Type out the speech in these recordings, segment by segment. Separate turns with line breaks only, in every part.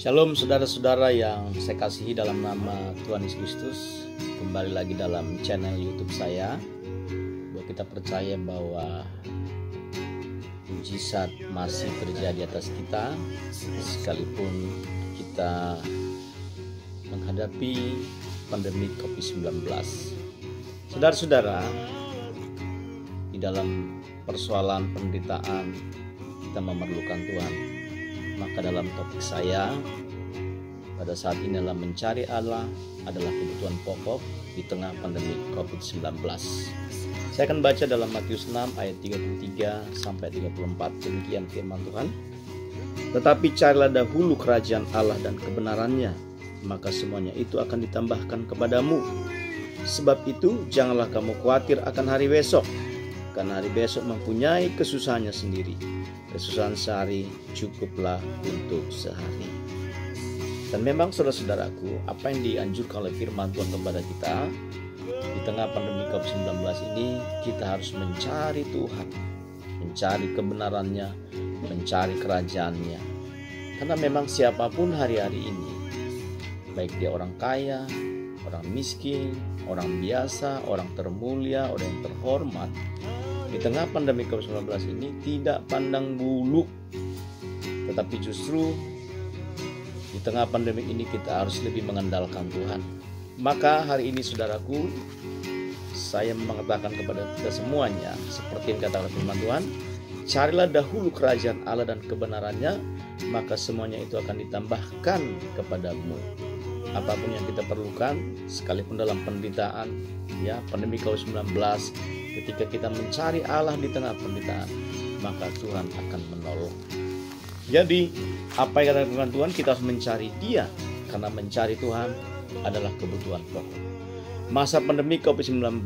Shalom saudara-saudara yang saya kasihi dalam nama Tuhan Yesus Kristus. Kembali lagi dalam channel YouTube saya, bahwa kita percaya bahwa mujizat masih terjadi atas kita sekalipun kita menghadapi pandemi COVID-19. Saudara-saudara, di dalam persoalan penderitaan kita memerlukan Tuhan. Maka dalam topik saya pada saat ini adalah mencari Allah adalah kebutuhan pokok di tengah pandemi COVID-19. Saya akan baca dalam Matius 6 ayat 33 sampai 34. Demikian firman Tuhan. Tetapi carilah dahulu kerajaan Allah dan kebenarannya, maka semuanya itu akan ditambahkan kepadamu. Sebab itu janganlah kamu khawatir akan hari besok, karena hari besok mempunyai kesusahannya sendiri. Kesusahan sehari cukuplah untuk sehari. Dan memang saudara-saudaraku, apa yang dianjurkan oleh firman Tuhan kepada kita di tengah pandemi COVID-19 ini, kita harus mencari Tuhan, mencari kebenarannya, mencari kerajaannya. Karena memang siapapun hari-hari ini, baik dia orang kaya, orang miskin, orang biasa, orang termulia, orang yang terhormat, di tengah pandemi COVID-19 ini tidak pandang bulu, tetapi justru di tengah pandemi ini kita harus lebih mengandalkan Tuhan. Maka hari ini saudaraku, saya mengatakan kepada kita semuanya, seperti yang katakan firman Tuhan, carilah dahulu kerajaan Allah dan kebenarannya, maka semuanya itu akan ditambahkan kepadamu. Apapun yang kita perlukan, sekalipun dalam penderitaan, pandemi COVID-19, ketika kita mencari Allah di tengah penderitaan, maka Tuhan akan menolong. Jadi, apa yang katakan Tuhan, kita harus mencari Dia, karena mencari Tuhan adalah kebutuhan pokok. Masa pandemi COVID-19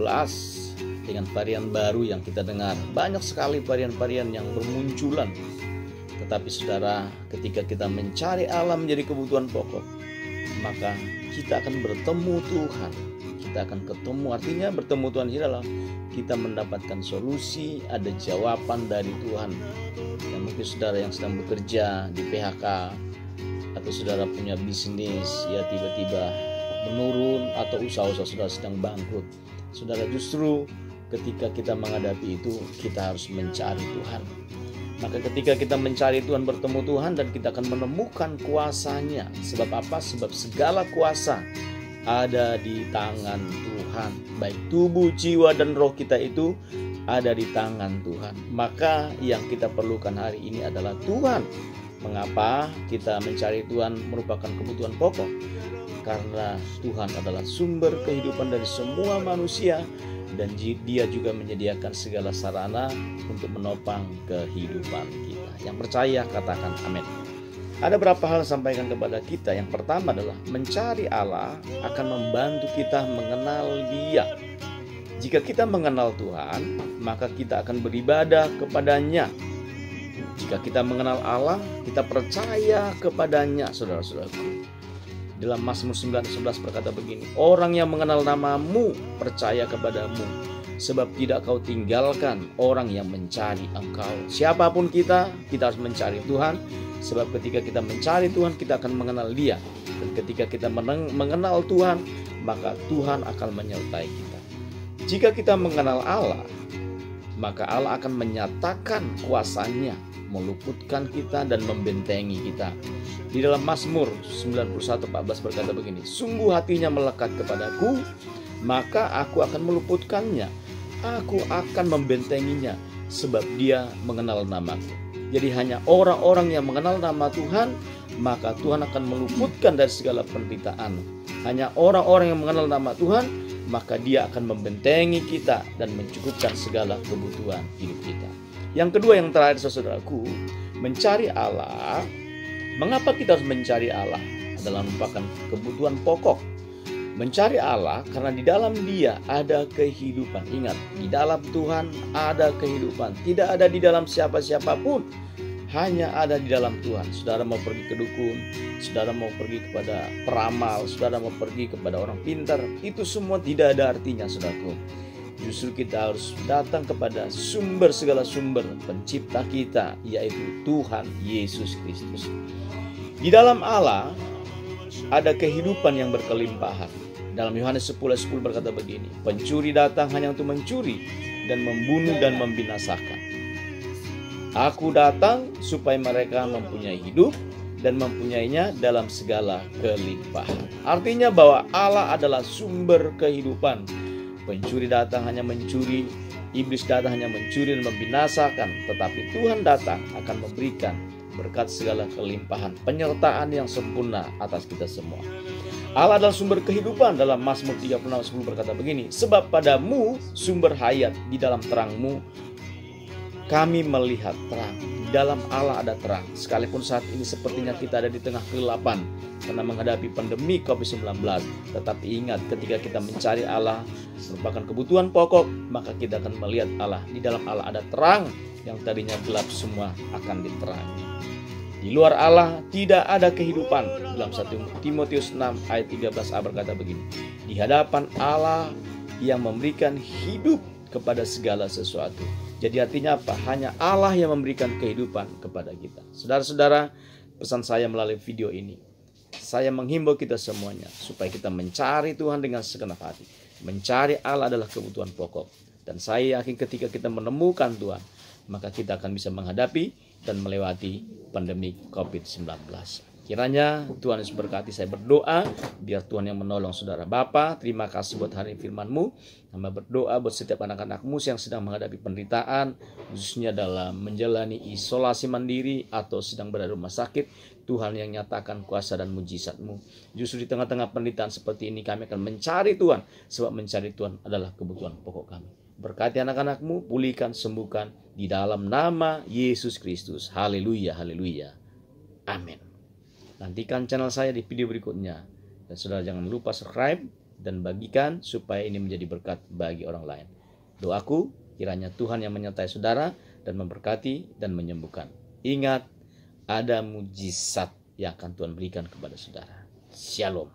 dengan varian baru yang kita dengar, banyak sekali varian-varian yang bermunculan. Tetapi saudara, ketika kita mencari Allah menjadi kebutuhan pokok, maka kita akan bertemu Tuhan. Kita akan ketemu, artinya bertemu Tuhan ini adalah kita mendapatkan solusi, ada jawaban dari Tuhan. Yang mungkin saudara yang sedang bekerja di PHK, atau saudara punya bisnis tiba-tiba menurun, atau usaha-usaha saudara sedang bangkrut. Saudara, justru ketika kita menghadapi itu, kita harus mencari Tuhan. Maka ketika kita mencari Tuhan, bertemu Tuhan, dan kita akan menemukan kuasanya. Sebab apa? Sebab segala kuasa ada di tangan Tuhan. Baik tubuh, jiwa, dan roh kita itu ada di tangan Tuhan. Maka yang kita perlukan hari ini adalah Tuhan. Mengapa kita mencari Tuhan merupakan kebutuhan pokok? Karena Tuhan adalah sumber kehidupan dari semua manusia, dan Dia juga menyediakan segala sarana untuk menopang kehidupan kita. Yang percaya katakan amin. Ada beberapa hal sampaikan kepada kita. Yang pertama adalah mencari Allah akan membantu kita mengenal Dia. Jika kita mengenal Tuhan, maka kita akan beribadah kepadanya. Jika kita mengenal Allah, kita percaya kepadanya, saudara-saudaraku. Dalam Mazmur 9:11 berkata begini, orang yang mengenal namamu percaya kepadamu, sebab tidak kau tinggalkan orang yang mencari engkau. Siapapun kita harus mencari Tuhan. Sebab ketika kita mencari Tuhan, kita akan mengenal Dia. Dan ketika kita mengenal Tuhan, maka Tuhan akan menyertai kita. Jika kita mengenal Allah, maka Allah akan menyatakan kuasanya, meluputkan kita dan membentengi kita. Di dalam Mazmur 91:14 berkata begini, sungguh hatinya melekat kepadaku, maka aku akan meluputkannya. Aku akan membentenginya, sebab dia mengenal namaku. Jadi hanya orang-orang yang mengenal nama Tuhan, maka Tuhan akan meluputkan dari segala penderitaan. Hanya orang-orang yang mengenal nama Tuhan, maka Dia akan membentengi kita dan mencukupkan segala kebutuhan hidup kita. Yang kedua, yang terakhir saudaraku, mencari Allah. Mengapa kita harus mencari Allah? Adalah merupakan kebutuhan pokok. Mencari Allah karena di dalam Dia ada kehidupan. Ingat, di dalam Tuhan ada kehidupan. Tidak ada di dalam siapa-siapa pun, hanya ada di dalam Tuhan. Saudara mau pergi ke dukun, saudara mau pergi kepada peramal, saudara mau pergi kepada orang pintar, itu semua tidak ada artinya, saudaraku. Justru kita harus datang kepada sumber segala sumber, pencipta kita, yaitu Tuhan Yesus Kristus. Di dalam Allah ada kehidupan yang berkelimpahan. Dalam Yohanes 10:10 berkata begini, pencuri datang hanya untuk mencuri dan membunuh dan membinasakan. Aku datang supaya mereka mempunyai hidup dan mempunyainya dalam segala kelimpahan. Artinya bahwa Allah adalah sumber kehidupan. Pencuri datang hanya mencuri, iblis datang hanya mencuri dan membinasakan, tetapi Tuhan datang akan memberikan berkat segala kelimpahan, penyertaan yang sempurna atas kita semua. Allah adalah sumber kehidupan. Dalam Mazmur 36:10 berkata begini, sebab padamu sumber hayat, di dalam terangmu kami melihat terang. Di dalam Allah ada terang. Sekalipun saat ini sepertinya kita ada di tengah kegelapan karena menghadapi pandemi COVID-19, tetapi ingat, ketika kita mencari Allah merupakan kebutuhan pokok, maka kita akan melihat Allah. Di dalam Allah ada terang, yang tadinya gelap semua akan diterangi. Di luar Allah tidak ada kehidupan. Dalam 1 Timotius 6 ayat 13a berkata begini, di hadapan Allah yang memberikan hidup kepada segala sesuatu. Jadi artinya apa? Hanya Allah yang memberikan kehidupan kepada kita. Saudara-saudara, pesan saya melalui video ini, saya menghimbau kita semuanya supaya kita mencari Tuhan dengan segenap hati. Mencari Allah adalah kebutuhan pokok. Dan saya yakin ketika kita menemukan Tuhan, maka kita akan bisa menghadapi dan melewati pandemi COVID-19. Kiranya Tuhan Yesus berkati. Saya berdoa biar Tuhan yang menolong saudara. Bapa, terima kasih buat hari firman-Mu. Hamba berdoa buat setiap anak-anak-Mu yang sedang menghadapi penderitaan, khususnya dalam menjalani isolasi mandiri atau sedang berada di rumah sakit. Tuhan yang nyatakan kuasa dan mujizat-Mu. Justru di tengah-tengah penderitaan seperti ini kami akan mencari Tuhan, sebab mencari Tuhan adalah kebutuhan pokok kami. Berkati anak-anak-Mu, pulihkan, sembuhkan di dalam nama Yesus Kristus. Haleluya, haleluya. Amin. Nantikan channel saya di video berikutnya. Dan saudara jangan lupa subscribe dan bagikan supaya ini menjadi berkat bagi orang lain. Doaku, kiranya Tuhan yang menyertai saudara dan memberkati dan menyembuhkan. Ingat, ada mujizat yang akan Tuhan berikan kepada saudara. Shalom.